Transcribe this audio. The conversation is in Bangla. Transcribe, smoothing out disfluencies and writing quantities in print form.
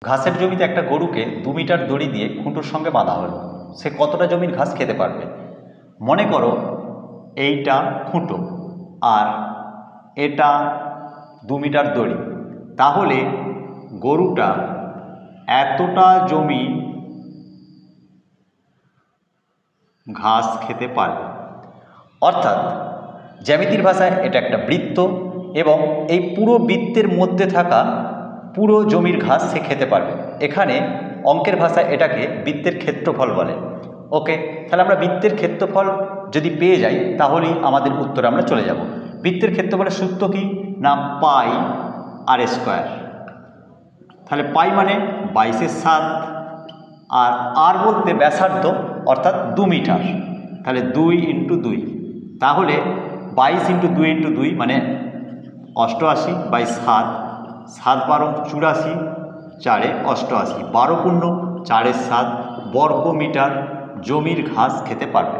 ঘাসের জমিতে একটা গরুকে 2 মিটার দড়ি দিয়ে খুঁটোর সঙ্গে বাঁধা হলো। সে কতটা জমির ঘাস খেতে পারবে? মনে করো এইটা খুঁটো আর এটা 2 মিটার দড়ি, তাহলে গরুটা এতটা জমি ঘাস খেতে পারবে। অর্থাৎ জ্যামিতির ভাষায় এটা একটা বৃত্ত এবং এই পুরো বৃত্তের মধ্যে থাকা পুরো জমির ঘাস সে খেতে পারবে। এখানে অঙ্কের ভাষায় এটাকে বৃত্তের ক্ষেত্রফল বলে। ওকে, তাহলে আমরা বৃত্তের ক্ষেত্রফল যদি পেয়ে যাই তাহলেই আমাদের উত্তরে আমরা চলে যাব। বৃত্তের ক্ষেত্রফলের সূত্র কি না, পাই আর স্কোয়ার। তাহলে পাই মানে 22/7 আর আর বলতে ব্যাসার্ধ অর্থাৎ 2 মিটার, তাহলে 2 × 2, তাহলে 22 × 2 × 2 মানে 88/7, 7 × 12 84, 4 88, 12 × 4 = 7 বর্গ মিটার জমির ঘাস খেতে পারবে।